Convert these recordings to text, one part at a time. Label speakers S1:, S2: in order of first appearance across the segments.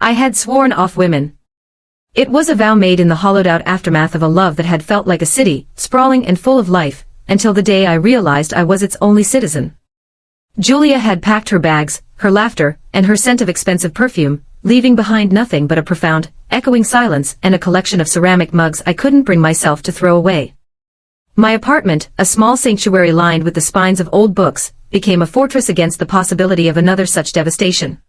S1: I had sworn off women. It was a vow made in the hollowed-out aftermath of a love that had felt like a city, sprawling and full of life, until the day I realized I was its only citizen. Julia had packed her bags, her laughter, and her scent of expensive perfume, leaving behind nothing but a profound, echoing silence and a collection of ceramic mugs I couldn't bring myself to throw away. My apartment, a small sanctuary lined with the spines of old books, became a fortress against the possibility of another such devastation.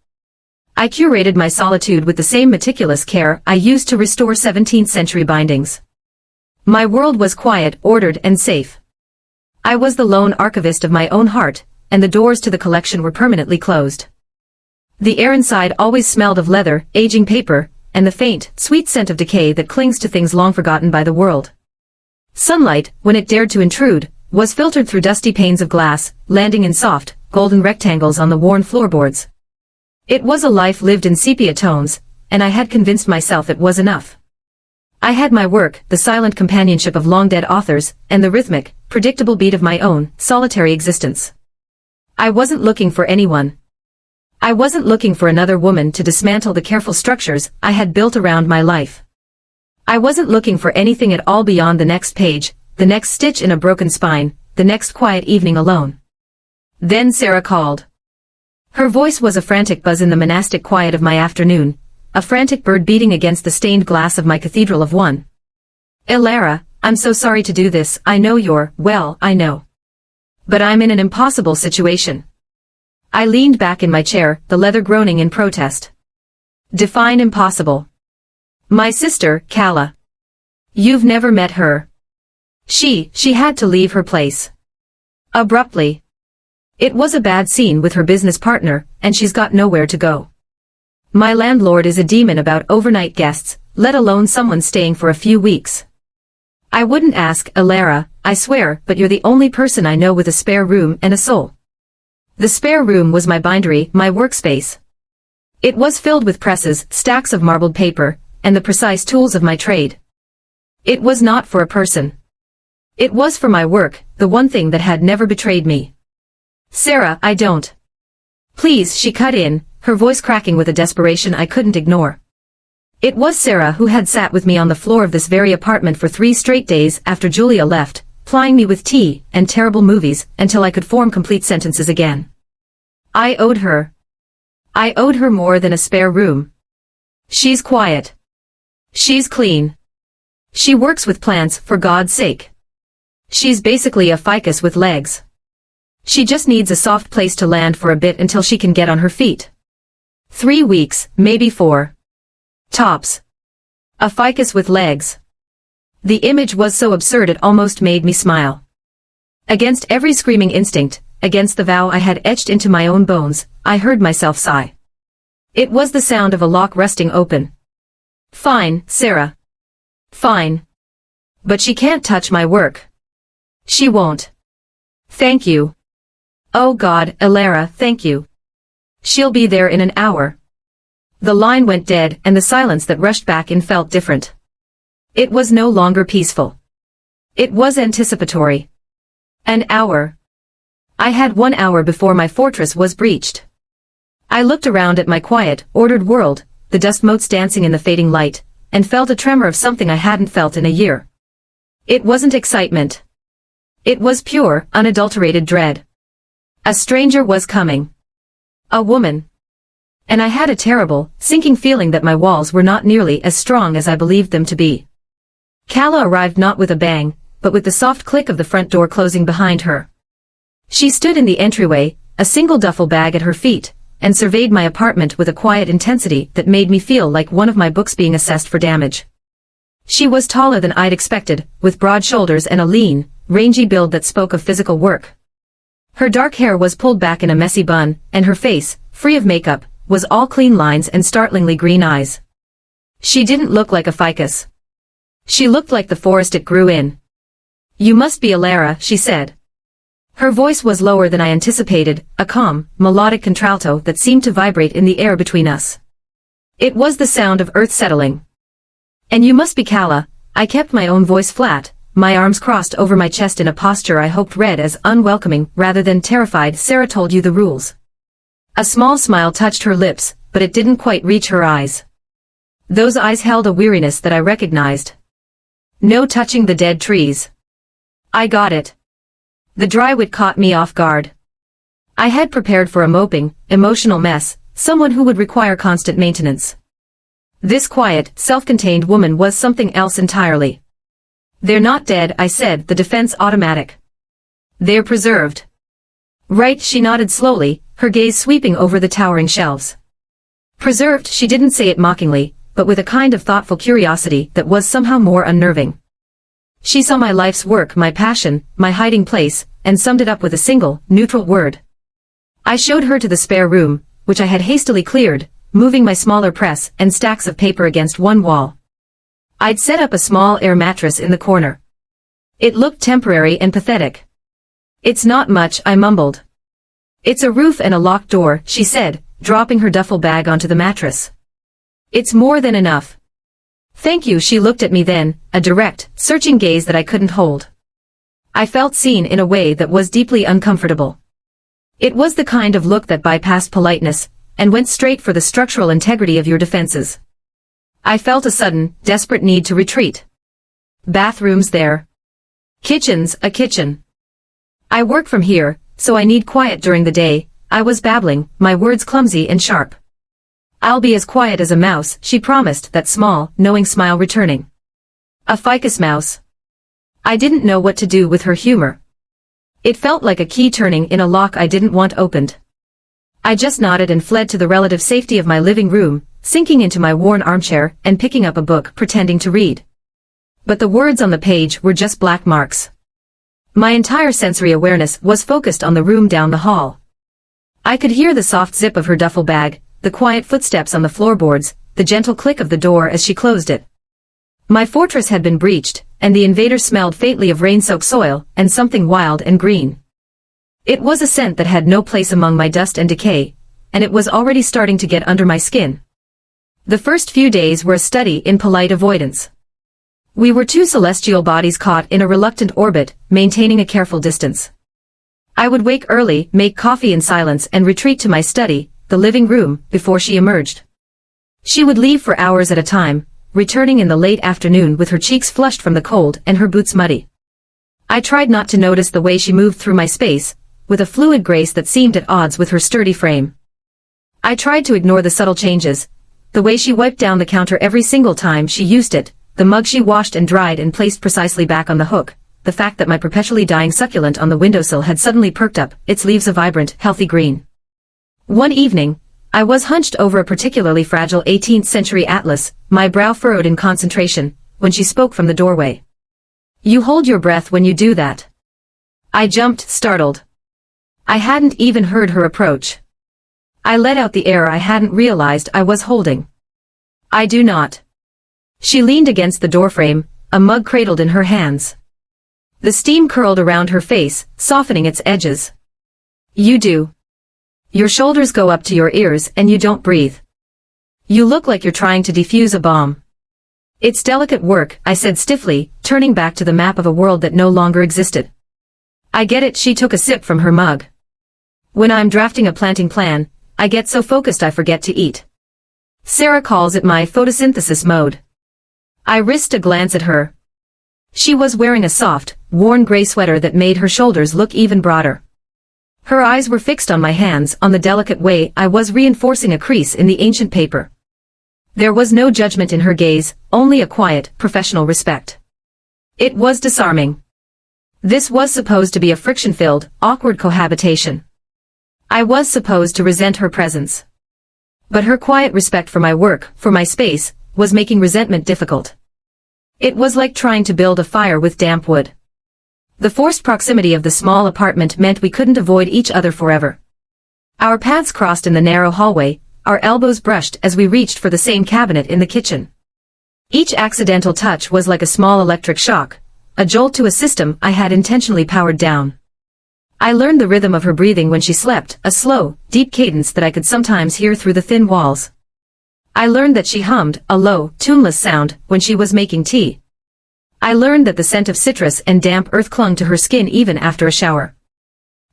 S1: I curated my solitude with the same meticulous care I used to restore 17th-century bindings. My world was quiet, ordered, and safe. I was the lone archivist of my own heart, and the doors to the collection were permanently closed. The air inside always smelled of leather, aging paper, and the faint, sweet scent of decay that clings to things long forgotten by the world. Sunlight, when it dared to intrude, was filtered through dusty panes of glass, landing in soft, golden rectangles on the worn floorboards. It was a life lived in sepia tones, and I had convinced myself it was enough. I had my work, the silent companionship of long-dead authors, and the rhythmic, predictable beat of my own, solitary existence. I wasn't looking for anyone. I wasn't looking for another woman to dismantle the careful structures I had built around my life. I wasn't looking for anything at all beyond the next page, the next stitch in a broken spine, the next quiet evening alone. Then Sarah called. Her voice was a frantic buzz in the monastic quiet of my afternoon, a frantic bird beating against the stained glass of my cathedral of one. Elara, I'm so sorry to do this, I know I know. But I'm in an impossible situation. I leaned back in my chair, the leather groaning in protest. Define impossible. My sister, Calla. You've never met her. She had to leave her place. Abruptly. It was a bad scene with her business partner, and she's got nowhere to go. My landlord is a demon about overnight guests, let alone someone staying for a few weeks. I wouldn't ask, Elara, I swear, but you're the only person I know with a spare room and a soul. The spare room was my bindery, my workspace. It was filled with presses, stacks of marbled paper, and the precise tools of my trade. It was not for a person. It was for my work, the one thing that had never betrayed me. Sarah, I don't. Please, she cut in, her voice cracking with a desperation I couldn't ignore. It was Sarah who had sat with me on the floor of this very apartment for 3 straight days after Julia left, plying me with tea and terrible movies until I could form complete sentences again. I owed her. I owed her more than a spare room. She's quiet. She's clean. She works with plants, for God's sake. She's basically a ficus with legs. She just needs a soft place to land for a bit until she can get on her feet. 3 weeks, maybe 4. Tops. A ficus with legs. The image was so absurd it almost made me smile. Against every screaming instinct, against the vow I had etched into my own bones, I heard myself sigh. It was the sound of a lock rusting open. Fine, Sarah. Fine. But she can't touch my work. She won't. Thank you. Oh God, Elara, thank you. She'll be there in an hour. The line went dead and the silence that rushed back in felt different. It was no longer peaceful. It was anticipatory. An hour. I had 1 hour before my fortress was breached. I looked around at my quiet, ordered world, the dust motes dancing in the fading light, and felt a tremor of something I hadn't felt in a year. It wasn't excitement. It was pure, unadulterated dread. A stranger was coming. A woman. And I had a terrible, sinking feeling that my walls were not nearly as strong as I believed them to be. Calla arrived not with a bang, but with the soft click of the front door closing behind her. She stood in the entryway, a single duffel bag at her feet, and surveyed my apartment with a quiet intensity that made me feel like one of my books being assessed for damage. She was taller than I'd expected, with broad shoulders and a lean, rangy build that spoke of physical work. Her dark hair was pulled back in a messy bun, and her face, free of makeup, was all clean lines and startlingly green eyes. She didn't look like a ficus. She looked like the forest it grew in. You must be Elara, she said. Her voice was lower than I anticipated, a calm, melodic contralto that seemed to vibrate in the air between us. It was the sound of earth settling. And you must be Calla. I kept my own voice flat, my arms crossed over my chest in a posture I hoped read as unwelcoming rather than terrified. Sarah told you the rules. A small smile touched her lips, but it didn't quite reach her eyes. Those eyes held a weariness that I recognized. No touching the dead trees. I got it. The dry wit caught me off guard. I had prepared for a moping, emotional mess, someone who would require constant maintenance. This quiet, self-contained woman was something else entirely. They're not dead, I said, the defense automatic. They're preserved. Right, she nodded slowly, her gaze sweeping over the towering shelves. Preserved, she didn't say it mockingly, but with a kind of thoughtful curiosity that was somehow more unnerving. She saw my life's work, my passion, my hiding place, and summed it up with a single, neutral word. I showed her to the spare room, which I had hastily cleared, moving my smaller press and stacks of paper against one wall. I'd set up a small air mattress in the corner. It looked temporary and pathetic. It's not much, I mumbled. It's a roof and a locked door, she said, dropping her duffel bag onto the mattress. It's more than enough. Thank you, she looked at me then, a direct, searching gaze that I couldn't hold. I felt seen in a way that was deeply uncomfortable. It was the kind of look that bypassed politeness, and went straight for the structural integrity of your defenses. I felt a sudden, desperate need to retreat. Bathrooms there. Kitchens, a kitchen. I work from here, so I need quiet during the day, I was babbling, my words clumsy and sharp. I'll be as quiet as a mouse, she promised, that small, knowing smile returning. A ficus mouse. I didn't know what to do with her humor. It felt like a key turning in a lock I didn't want opened. I just nodded and fled to the relative safety of my living room, sinking into my worn armchair and picking up a book, pretending to read. But the words on the page were just black marks. My entire sensory awareness was focused on the room down the hall. I could hear the soft zip of her duffel bag, the quiet footsteps on the floorboards, the gentle click of the door as she closed it. My fortress had been breached, and the invader smelled faintly of rain-soaked soil and something wild and green. It was a scent that had no place among my dust and decay, and it was already starting to get under my skin. The first few days were a study in polite avoidance. We were two celestial bodies caught in a reluctant orbit, maintaining a careful distance. I would wake early, make coffee in silence and retreat to my study, the living room, before she emerged. She would leave for hours at a time, returning in the late afternoon with her cheeks flushed from the cold and her boots muddy. I tried not to notice the way she moved through my space, with a fluid grace that seemed at odds with her sturdy frame. I tried to ignore the subtle changes, the way she wiped down the counter every single time she used it, the mug she washed and dried and placed precisely back on the hook, the fact that my perpetually dying succulent on the windowsill had suddenly perked up, its leaves a vibrant, healthy green. One evening, I was hunched over a particularly fragile 18th century atlas, my brow furrowed in concentration, when she spoke from the doorway. You hold your breath when you do that. I jumped, startled. I hadn't even heard her approach. I let out the air I hadn't realized I was holding. I do not. She leaned against the doorframe, a mug cradled in her hands. The steam curled around her face, softening its edges. You do. Your shoulders go up to your ears and you don't breathe. You look like you're trying to defuse a bomb. It's delicate work, I said stiffly, turning back to the map of a world that no longer existed. I get it, she took a sip from her mug. When I'm drafting a planting plan, I get so focused I forget to eat. Sarah calls it my photosynthesis mode. I risked a glance at her. She was wearing a soft, worn gray sweater that made her shoulders look even broader. Her eyes were fixed on my hands on the delicate way I was reinforcing a crease in the ancient paper. There was no judgment in her gaze, only a quiet, professional respect. It was disarming. This was supposed to be a friction-filled, awkward cohabitation. I was supposed to resent her presence. But her quiet respect for my work, for my space, was making resentment difficult. It was like trying to build a fire with damp wood. The forced proximity of the small apartment meant we couldn't avoid each other forever. Our paths crossed in the narrow hallway, our elbows brushed as we reached for the same cabinet in the kitchen. Each accidental touch was like a small electric shock, a jolt to a system I had intentionally powered down. I learned the rhythm of her breathing when she slept, a slow, deep cadence that I could sometimes hear through the thin walls. I learned that she hummed, a low, tuneless sound, when she was making tea. I learned that the scent of citrus and damp earth clung to her skin even after a shower.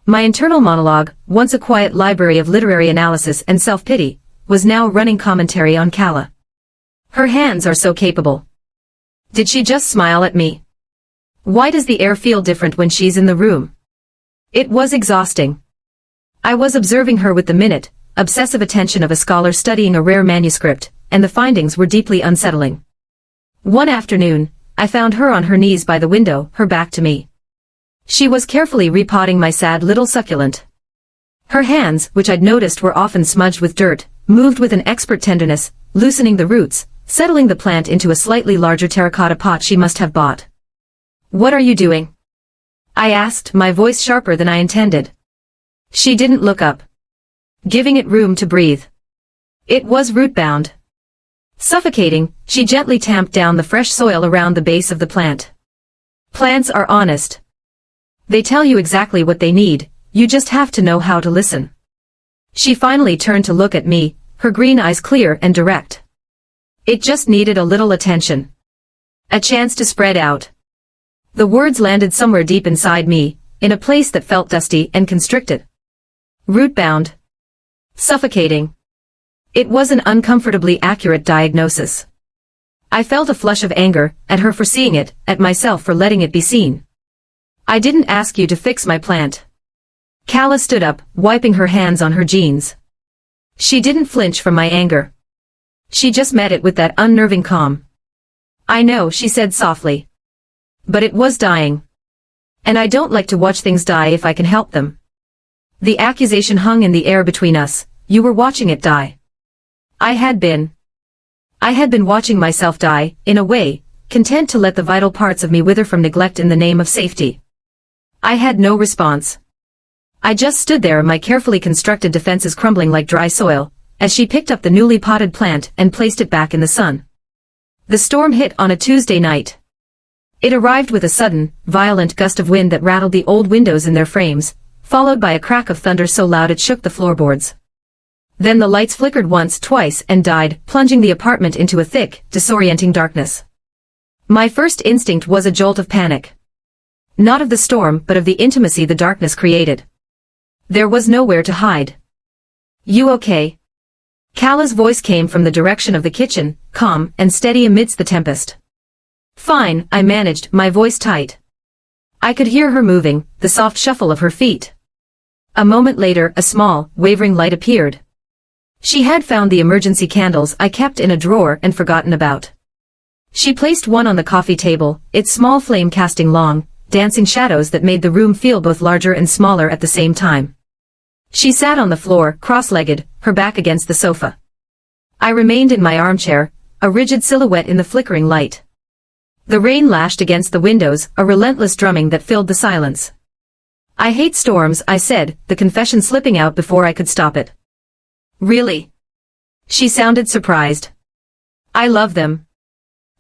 S1: My internal monologue, once a quiet library of literary analysis and self-pity, was now running commentary on Kala. Her hands are so capable. Did she just smile at me? Why does the air feel different when she's in the room? It was exhausting. I was observing her with the minute, obsessive attention of a scholar studying a rare manuscript, and the findings were deeply unsettling. One afternoon, I found her on her knees by the window, her back to me. She was carefully repotting my sad little succulent. Her hands, which I'd noticed were often smudged with dirt, moved with an expert tenderness, loosening the roots, settling the plant into a slightly larger terracotta pot she must have bought. "What are you doing?" I asked, my voice sharper than I intended. She didn't look up. Giving it room to breathe. It was root-bound. Suffocating, she gently tamped down the fresh soil around the base of the plant. Plants are honest. They tell you exactly what they need, you just have to know how to listen. She finally turned to look at me, her green eyes clear and direct. It just needed a little attention. A chance to spread out. The words landed somewhere deep inside me, in a place that felt dusty and constricted. Root-bound. Suffocating. It was an uncomfortably accurate diagnosis. I felt a flush of anger, at her for seeing it, at myself for letting it be seen. "I didn't ask you to fix my plant." Kala stood up, wiping her hands on her jeans. She didn't flinch from my anger. She just met it with that unnerving calm. "I know," she said softly. "But it was dying. And I don't like to watch things die if I can help them." The accusation hung in the air between us. You were watching it die. I had been watching myself die, in a way, content to let the vital parts of me wither from neglect in the name of safety. I had no response. I just stood there, my carefully constructed defenses crumbling like dry soil, as she picked up the newly potted plant and placed it back in the sun. The storm hit on a Tuesday night. It arrived with a sudden, violent gust of wind that rattled the old windows in their frames, followed by a crack of thunder so loud it shook the floorboards. Then the lights flickered once, twice, and died, plunging the apartment into a thick, disorienting darkness. My first instinct was a jolt of panic. Not of the storm, but of the intimacy the darkness created. There was nowhere to hide. "You okay?" Kala's voice came from the direction of the kitchen, calm and steady amidst the tempest. "Fine," I managed, my voice tight. I could hear her moving, the soft shuffle of her feet. A moment later, a small, wavering light appeared. She had found the emergency candles I kept in a drawer and forgotten about. She placed one on the coffee table, its small flame casting long, dancing shadows that made the room feel both larger and smaller at the same time. She sat on the floor, cross-legged, her back against the sofa. I remained in my armchair, a rigid silhouette in the flickering light. The rain lashed against the windows, a relentless drumming that filled the silence. "I hate storms," I said, the confession slipping out before I could stop it. "Really?" She sounded surprised. "I love them.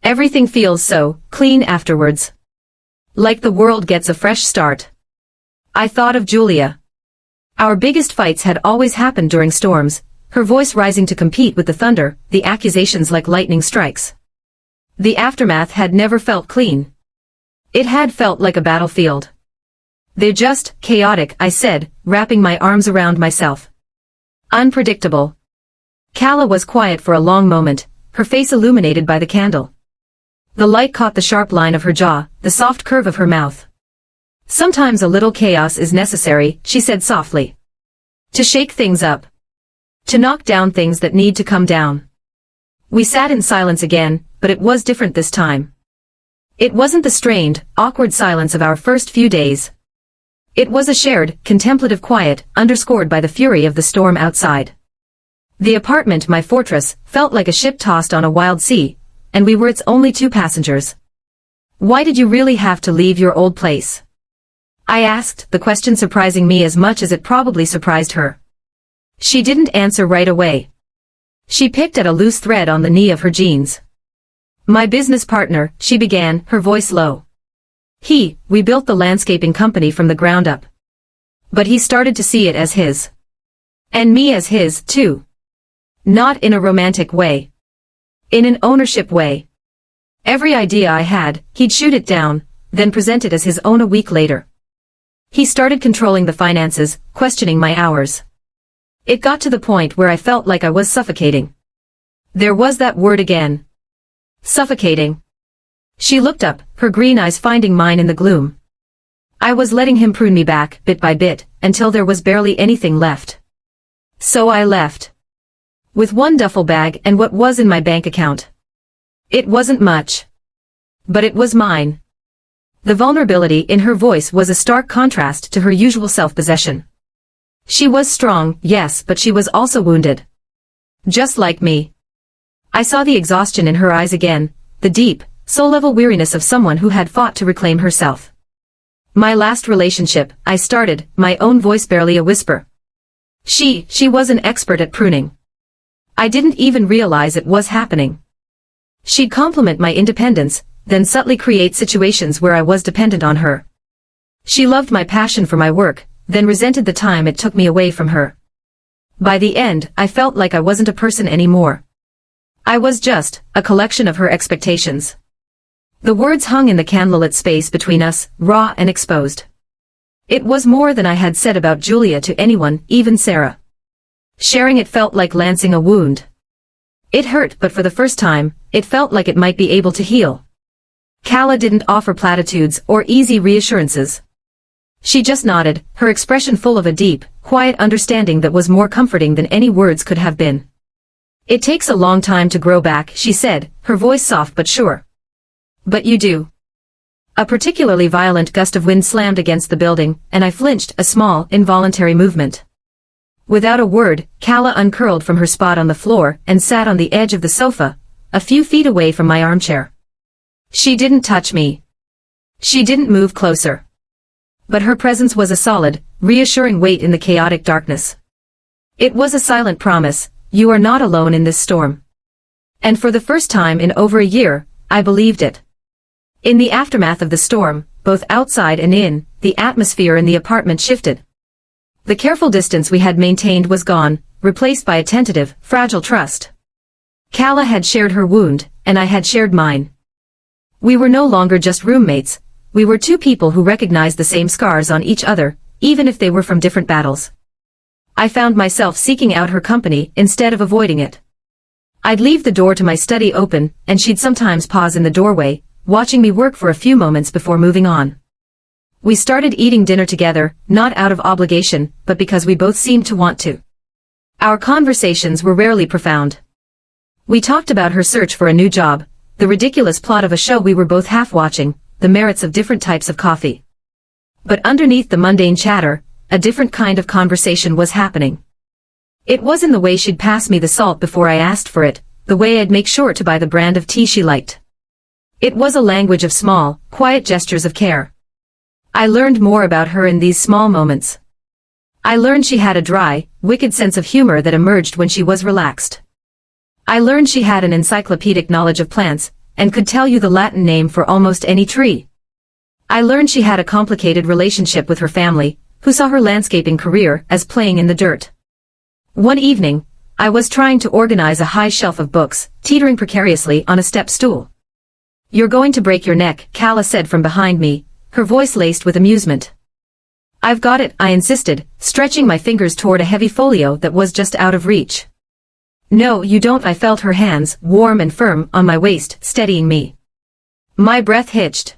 S1: Everything feels so clean afterwards. Like the world gets a fresh start." I thought of Julia. Our biggest fights had always happened during storms, her voice rising to compete with the thunder, the accusations like lightning strikes. The aftermath had never felt clean. It had felt like a battlefield. "They're just chaotic," I said, wrapping my arms around myself. "Unpredictable." Kala was quiet for a long moment, her face illuminated by the candle. The light caught the sharp line of her jaw, the soft curve of her mouth. "Sometimes a little chaos is necessary," she said softly. "To shake things up. To knock down things that need to come down." We sat in silence again, but it was different this time. It wasn't the strained, awkward silence of our first few days. It was a shared, contemplative quiet, underscored by the fury of the storm outside. The apartment, my fortress, felt like a ship tossed on a wild sea, and we were its only two passengers. "Why did you really have to leave your old place?" I asked, the question surprising me as much as it probably surprised her. She didn't answer right away. She picked at a loose thread on the knee of her jeans. "My business partner," she began, her voice low. We built the landscaping company from the ground up. But he started to see it as his. And me as his, too. Not in a romantic way. In an ownership way. Every idea I had, he'd shoot it down, then present it as his own a week later. He started controlling the finances, questioning my hours. It got to the point where I felt like I was suffocating. There was that word again. Suffocating. She looked up, her green eyes finding mine in the gloom. I was letting him prune me back, bit by bit, until there was barely anything left. So I left. With one duffel bag and what was in my bank account. It wasn't much. But it was mine. The vulnerability in her voice was a stark contrast to her usual self-possession. She was strong, yes, but she was also wounded. Just like me. I saw the exhaustion in her eyes again, the deep, soul-level weariness of someone who had fought to reclaim herself. My last relationship, I started, my own voice barely a whisper. She was an expert at pruning. I didn't even realize it was happening. She'd compliment my independence, then subtly create situations where I was dependent on her. She loved my passion for my work, then resented the time it took me away from her. By the end, I felt like I wasn't a person anymore. I was just a collection of her expectations. The words hung in the candlelit space between us, raw and exposed. It was more than I had said about Julia to anyone, even Sarah. Sharing it felt like lancing a wound. It hurt, but for the first time, it felt like it might be able to heal. Kala didn't offer platitudes or easy reassurances. She just nodded, her expression full of a deep, quiet understanding that was more comforting than any words could have been. It takes a long time to grow back, she said, her voice soft but sure. But you do. A particularly violent gust of wind slammed against the building, and I flinched, a small, involuntary movement. Without a word, Kala uncurled from her spot on the floor and sat on the edge of the sofa, a few feet away from my armchair. She didn't touch me. She didn't move closer. But her presence was a solid, reassuring weight in the chaotic darkness. It was a silent promise, you are not alone in this storm. And for the first time in over a year, I believed it. In the aftermath of the storm, both outside and in, the atmosphere in the apartment shifted. The careful distance we had maintained was gone, replaced by a tentative, fragile trust. Kala had shared her wound, and I had shared mine. We were no longer just roommates, we were two people who recognized the same scars on each other, even if they were from different battles. I found myself seeking out her company instead of avoiding it. I'd leave the door to my study open, and she'd sometimes pause in the doorway, watching me work for a few moments before moving on. We started eating dinner together, not out of obligation, but because we both seemed to want to. Our conversations were rarely profound. We talked about her search for a new job, the ridiculous plot of a show we were both half watching, the merits of different types of coffee. But underneath the mundane chatter, a different kind of conversation was happening. It was in the way she'd pass me the salt before I asked for it, the way I'd make sure to buy the brand of tea she liked. It was a language of small, quiet gestures of care. I learned more about her in these small moments. I learned she had a dry, wicked sense of humor that emerged when she was relaxed. I learned she had an encyclopedic knowledge of plants, and could tell you the Latin name for almost any tree. I learned she had a complicated relationship with her family, who saw her landscaping career as playing in the dirt. One evening, I was trying to organize a high shelf of books, teetering precariously on a step stool. "You're going to break your neck," Kala said from behind me, her voice laced with amusement. "I've got it," I insisted, stretching my fingers toward a heavy folio that was just out of reach. "No, you don't." I felt her hands, warm and firm, on my waist, steadying me. My breath hitched.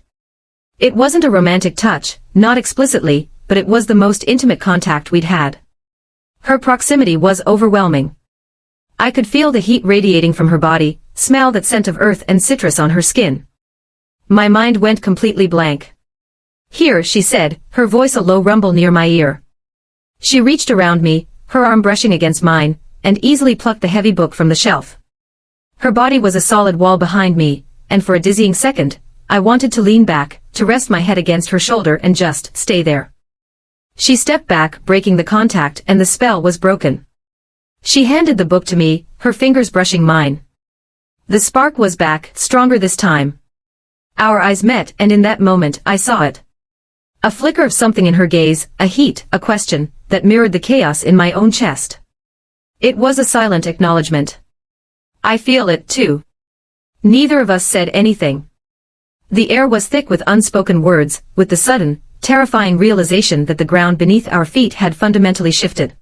S1: It wasn't a romantic touch, not explicitly, but it was the most intimate contact we'd had. Her proximity was overwhelming. I could feel the heat radiating from her body, smell that scent of earth and citrus on her skin. My mind went completely blank. "Here," she said, her voice a low rumble near my ear. She reached around me, her arm brushing against mine, and easily plucked the heavy book from the shelf. Her body was a solid wall behind me, and for a dizzying second, I wanted to lean back, to rest my head against her shoulder and just stay there. She stepped back, breaking the contact, and the spell was broken. She handed the book to me, her fingers brushing mine. The spark was back, stronger this time. Our eyes met, and in that moment, I saw it. A flicker of something in her gaze, a heat, a question, that mirrored the chaos in my own chest. It was a silent acknowledgement. "I feel it, too." Neither of us said anything. The air was thick with unspoken words, with the sudden, terrifying realization that the ground beneath our feet had fundamentally shifted.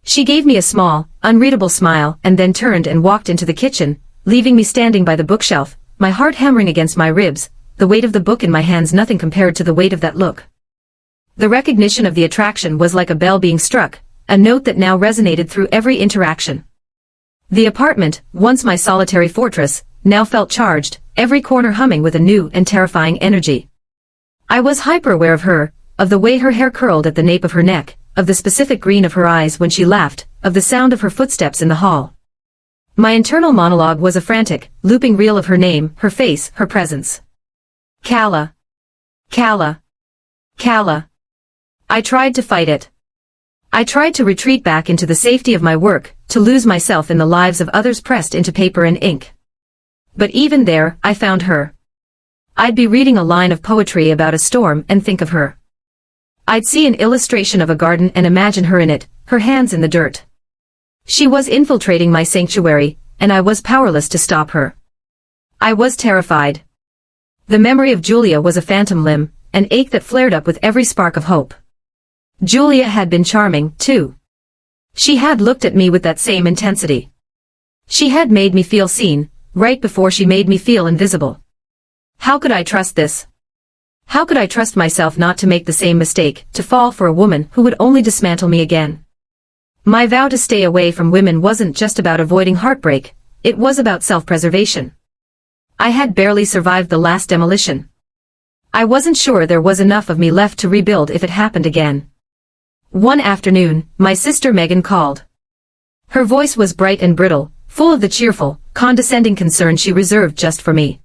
S1: She gave me a small, unreadable smile and then turned and walked into the kitchen, leaving me standing by the bookshelf, my heart hammering against my ribs, the weight of the book in my hands nothing compared to the weight of that look. The recognition of the attraction was like a bell being struck, a note that now resonated through every interaction. The apartment, once my solitary fortress, now felt charged, every corner humming with a new and terrifying energy. I was hyper-aware of her, of the way her hair curled at the nape of her neck, of the specific green of her eyes when she laughed, of the sound of her footsteps in the hall. My internal monologue was a frantic, looping reel of her name, her face, her presence. Calla. Calla. Calla. I tried to fight it. I tried to retreat back into the safety of my work, to lose myself in the lives of others pressed into paper and ink. But even there, I found her. I'd be reading a line of poetry about a storm and think of her. I'd see an illustration of a garden and imagine her in it, her hands in the dirt. She was infiltrating my sanctuary, and I was powerless to stop her. I was terrified. The memory of Julia was a phantom limb, an ache that flared up with every spark of hope. Julia had been charming, too. She had looked at me with that same intensity. She had made me feel seen, right before she made me feel invisible. How could I trust this? How could I trust myself not to make the same mistake, to fall for a woman who would only dismantle me again? My vow to stay away from women wasn't just about avoiding heartbreak, it was about self-preservation. I had barely survived the last demolition. I wasn't sure there was enough of me left to rebuild if it happened again. One afternoon, my sister Megan called. Her voice was bright and brittle, full of the cheerful, condescending concern she reserved just for me.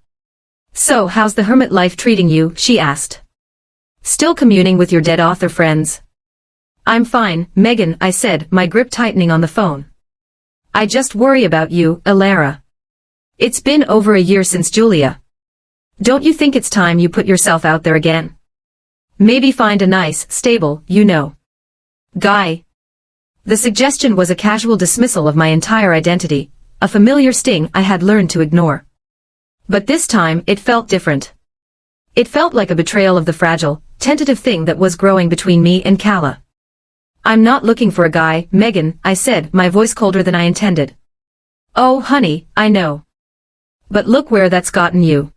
S1: "So how's the hermit life treating you?" she asked. "Still communing with your dead author friends?" "I'm fine, Megan," I said, my grip tightening on the phone. "I just worry about you, Elara. It's been over a year since Julia. Don't you think it's time you put yourself out there again? Maybe find a nice, stable, guy." The suggestion was a casual dismissal of my entire identity, a familiar sting I had learned to ignore. But this time, it felt different. It felt like a betrayal of the fragile, tentative thing that was growing between me and Calla. "I'm not looking for a guy, Megan," I said, my voice colder than I intended. "Oh, honey, I know. But look where that's gotten you.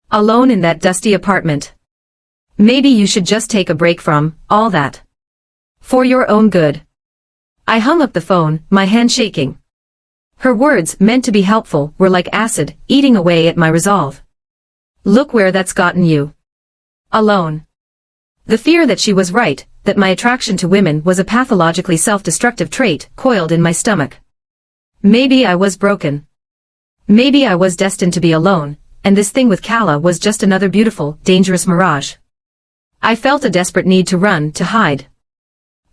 S1: Alone in that dusty apartment. Maybe you should just take a break from all that. For your own good." I hung up the phone, my hand shaking. Her words, meant to be helpful, were like acid, eating away at my resolve. Look where that's gotten you. Alone. The fear that she was right, that my attraction to women was a pathologically self-destructive trait, coiled in my stomach. Maybe I was broken. Maybe I was destined to be alone, and this thing with Calla was just another beautiful, dangerous mirage. I felt a desperate need to run, to hide.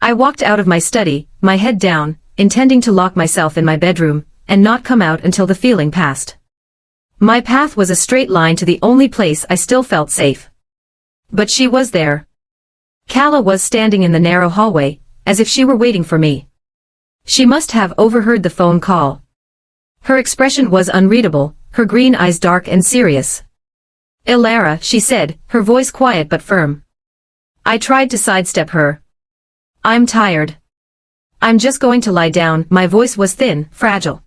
S1: I walked out of my study, my head down, intending to lock myself in my bedroom, and not come out until the feeling passed. My path was a straight line to the only place I still felt safe. But she was there. Calla was standing in the narrow hallway, as if she were waiting for me. She must have overheard the phone call. Her expression was unreadable, her green eyes dark and serious. "Elara," she said, her voice quiet but firm. I tried to sidestep her. "I'm tired. I'm just going to lie down." My voice was thin, fragile.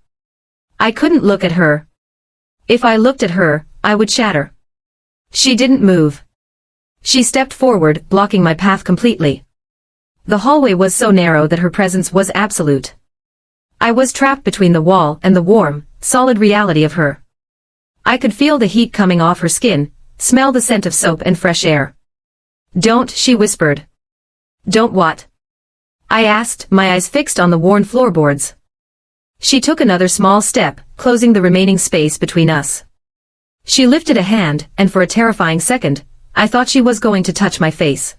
S1: I couldn't look at her. If I looked at her, I would shatter. She didn't move. She stepped forward, blocking my path completely. The hallway was so narrow that her presence was absolute. I was trapped between the wall and the warm, solid reality of her. I could feel the heat coming off her skin, smell the scent of soap and fresh air. "Don't," she whispered. "Don't what?" I asked, my eyes fixed on the worn floorboards. She took another small step, closing the remaining space between us. She lifted a hand, and for a terrifying second, I thought she was going to touch my face.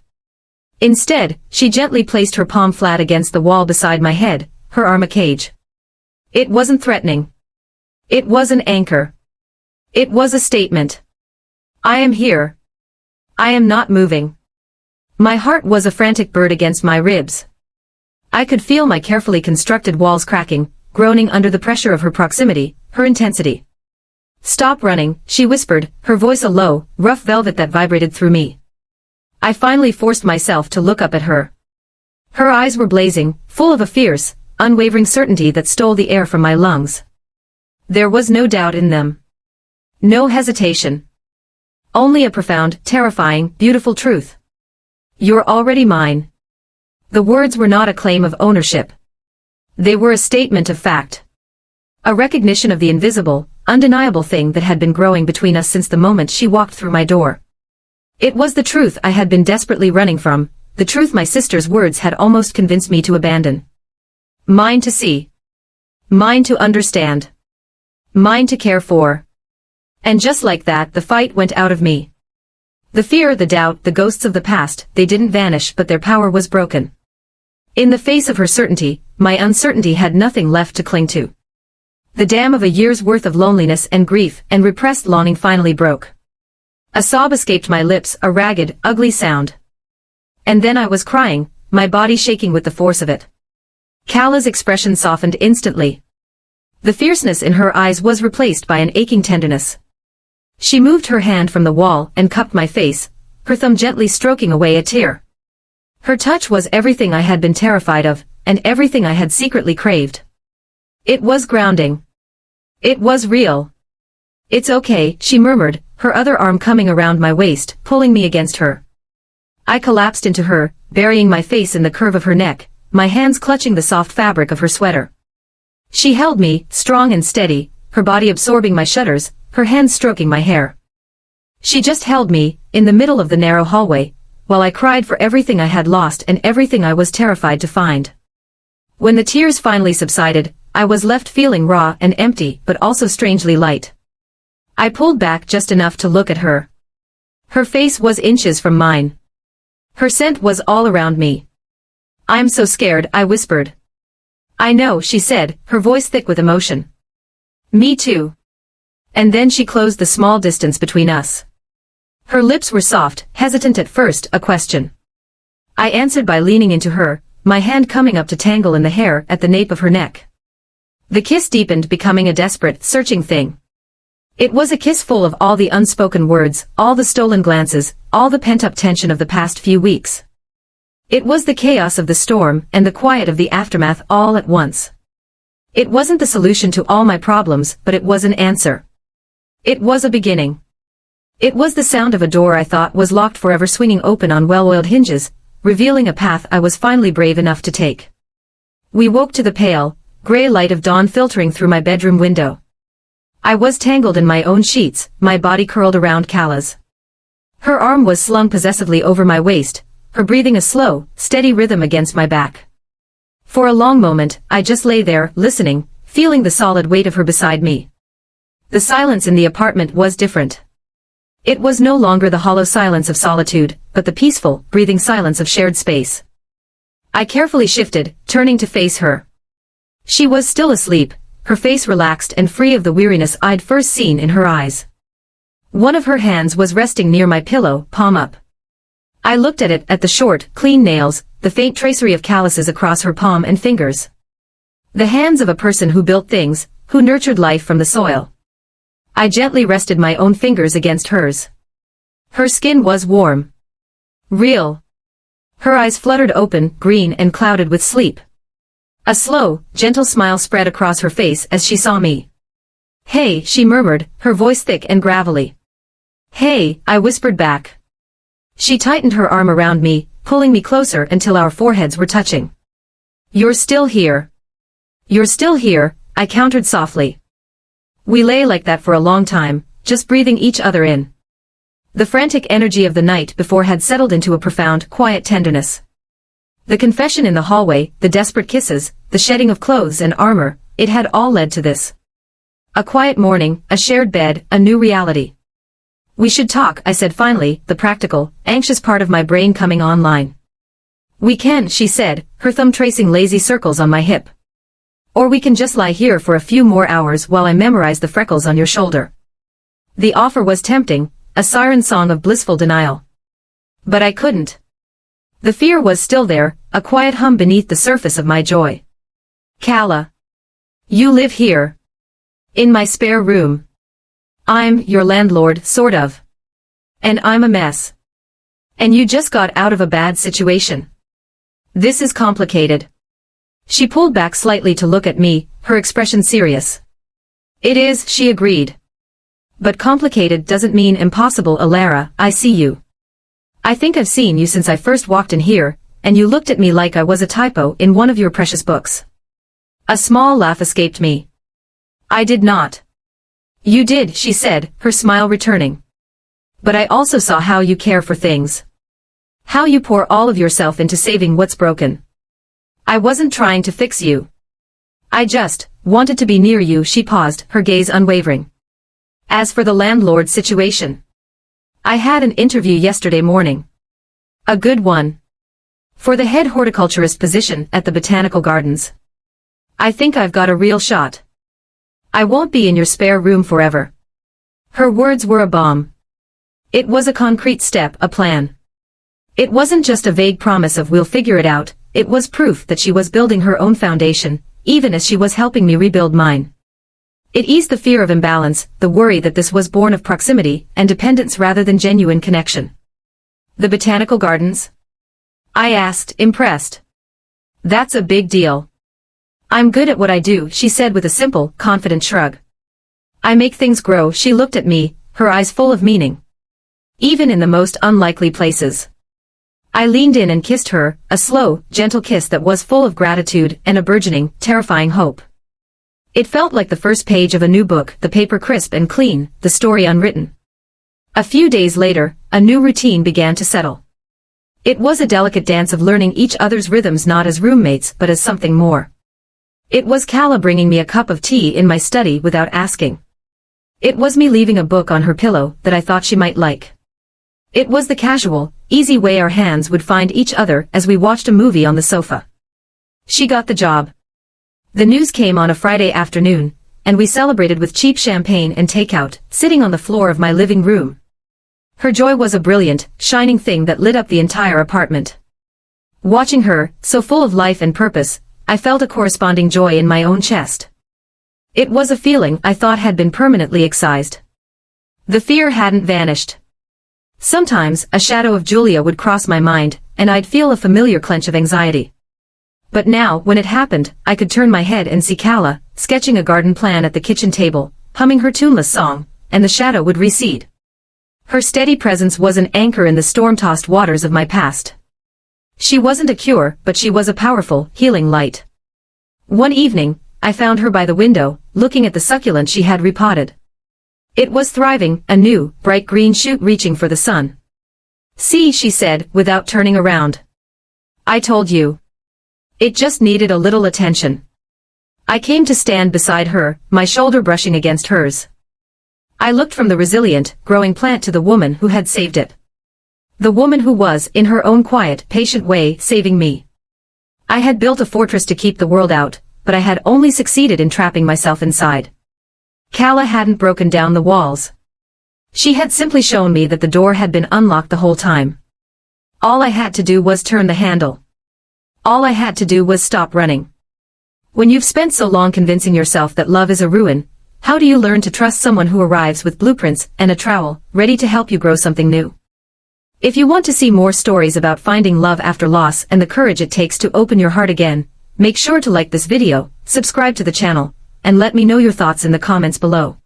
S1: Instead, she gently placed her palm flat against the wall beside my head, her arm a cage. It wasn't threatening. It was an anchor. It was a statement. I am here. I am not moving. My heart was a frantic bird against my ribs. I could feel my carefully constructed walls cracking, groaning under the pressure of her proximity, her intensity. "Stop running," she whispered, her voice a low, rough velvet that vibrated through me. I finally forced myself to look up at her. Her eyes were blazing, full of a fierce, unwavering certainty that stole the air from my lungs. There was no doubt in them. No hesitation. Only a profound, terrifying, beautiful truth. You're already mine. The words were not a claim of ownership. They were a statement of fact. A recognition of the invisible, undeniable thing that had been growing between us since the moment she walked through my door. It was the truth I had been desperately running from, the truth my sister's words had almost convinced me to abandon. Mine to see. Mine to understand. Mine to care for. And just like that, the fight went out of me. The fear, the doubt, the ghosts of the past, they didn't vanish, but their power was broken. In the face of her certainty, my uncertainty had nothing left to cling to. The dam of a year's worth of loneliness and grief and repressed longing finally broke. A sob escaped my lips, a ragged, ugly sound. And then I was crying, my body shaking with the force of it. Kala's expression softened instantly. The fierceness in her eyes was replaced by an aching tenderness. She moved her hand from the wall and cupped my face, her thumb gently stroking away a tear. Her touch was everything I had been terrified of, and everything I had secretly craved. It was grounding. It was real. It's okay, she murmured, her other arm coming around my waist, pulling me against her. I collapsed into her, burying my face in the curve of her neck, my hands clutching the soft fabric of her sweater. She held me, strong and steady, her body absorbing my shudders, her hands stroking my hair. She just held me, in the middle of the narrow hallway, while I cried for everything I had lost and everything I was terrified to find. When the tears finally subsided, I was left feeling raw and empty, but also strangely light. I pulled back just enough to look at her. Her face was inches from mine. Her scent was all around me. "I'm so scared," I whispered. "I know," she said, her voice thick with emotion. "Me too." And then she closed the small distance between us. Her lips were soft, hesitant at first, a question. I answered by leaning into her, my hand coming up to tangle in the hair at the nape of her neck. The kiss deepened, becoming a desperate, searching thing. It was a kiss full of all the unspoken words, all the stolen glances, all the pent-up tension of the past few weeks. It was the chaos of the storm and the quiet of the aftermath all at once. It wasn't the solution to all my problems, but it was an answer. It was a beginning. It was the sound of a door I thought was locked forever swinging open on well-oiled hinges, revealing a path I was finally brave enough to take. We woke to the pale, gray light of dawn filtering through my bedroom window. I was tangled in my own sheets, my body curled around Kala's. Her arm was slung possessively over my waist, her breathing a slow, steady rhythm against my back. For a long moment, I just lay there, listening, feeling the solid weight of her beside me. The silence in the apartment was different. It was no longer the hollow silence of solitude, but the peaceful, breathing silence of shared space. I carefully shifted, turning to face her. She was still asleep, her face relaxed and free of the weariness I'd first seen in her eyes. One of her hands was resting near my pillow, palm up. I looked at it, at the short, clean nails, the faint tracery of calluses across her palm and fingers. The hands of a person who built things, who nurtured life from the soil. I gently rested my own fingers against hers. Her skin was warm. Real. Her eyes fluttered open, green and clouded with sleep. A slow, gentle smile spread across her face as she saw me. "Hey," she murmured, her voice thick and gravelly. "Hey," I whispered back. She tightened her arm around me, pulling me closer until our foreheads were touching. "You're still here." "You're still here," I countered softly. We lay like that for a long time, just breathing each other in. The frantic energy of the night before had settled into a profound, quiet tenderness. The confession in the hallway, the desperate kisses, the shedding of clothes and armor, it had all led to this. A quiet morning, a shared bed, a new reality. "We should talk," I said finally, the practical, anxious part of my brain coming online. "We can," she said, her thumb tracing lazy circles on my hip. "Or we can just lie here for a few more hours while I memorize the freckles on your shoulder." The offer was tempting, a siren song of blissful denial. But I couldn't. The fear was still there, a quiet hum beneath the surface of my joy. "Kala. You live here. In my spare room. I'm your landlord, sort of. And I'm a mess. And you just got out of a bad situation. This is complicated." She pulled back slightly to look at me, her expression serious. It is, she agreed. But complicated doesn't mean impossible, Alara. I see you. I think I've seen you since I first walked in here, and you looked at me like I was a typo in one of your precious books. A small laugh escaped me. I did not. You did, she said, her smile returning. But I also saw how you care for things. How you pour all of yourself into saving what's broken. I wasn't trying to fix you. I just wanted to be near you. She paused, her gaze unwavering. As for the landlord situation, I had an interview yesterday morning. A good one. For the head horticulturist position at the Botanical Gardens. I think I've got a real shot. I won't be in your spare room forever. Her words were a bomb. It was a concrete step, a plan. It wasn't just a vague promise of we'll figure it out, it was proof that she was building her own foundation, even as she was helping me rebuild mine. It eased the fear of imbalance, the worry that this was born of proximity and dependence rather than genuine connection. The Botanical Gardens? I asked, impressed. That's a big deal. I'm good at what I do, she said with a simple, confident shrug. I make things grow. She looked at me, her eyes full of meaning. Even in the most unlikely places. I leaned in and kissed her, a slow, gentle kiss that was full of gratitude and a burgeoning, terrifying hope. It felt like the first page of a new book, the paper crisp and clean, the story unwritten. A few days later, a new routine began to settle. It was a delicate dance of learning each other's rhythms, not as roommates but as something more. It was Kala bringing me a cup of tea in my study without asking. It was me leaving a book on her pillow that I thought she might like. It was the casual, easy way our hands would find each other as we watched a movie on the sofa. She got the job. The news came on a Friday afternoon, and we celebrated with cheap champagne and takeout, sitting on the floor of my living room. Her joy was a brilliant, shining thing that lit up the entire apartment. Watching her, so full of life and purpose, I felt a corresponding joy in my own chest. It was a feeling I thought had been permanently excised. The fear hadn't vanished. Sometimes, a shadow of Julia would cross my mind, and I'd feel a familiar clench of anxiety. But now, when it happened, I could turn my head and see Kala, sketching a garden plan at the kitchen table, humming her tuneless song, and the shadow would recede. Her steady presence was an anchor in the storm-tossed waters of my past. She wasn't a cure, but she was a powerful, healing light. One evening, I found her by the window, looking at the succulent she had repotted. It was thriving, a new, bright green shoot reaching for the sun. See, she said, without turning around. I told you. It just needed a little attention. I came to stand beside her, my shoulder brushing against hers. I looked from the resilient, growing plant to the woman who had saved it. The woman who was, in her own quiet, patient way, saving me. I had built a fortress to keep the world out, but I had only succeeded in trapping myself inside. Kala hadn't broken down the walls. She had simply shown me that the door had been unlocked the whole time. All I had to do was turn the handle. All I had to do was stop running. When you've spent so long convincing yourself that love is a ruin, how do you learn to trust someone who arrives with blueprints and a trowel, ready to help you grow something new? If you want to see more stories about finding love after loss and the courage it takes to open your heart again, make sure to like this video, subscribe to the channel, and let me know your thoughts in the comments below.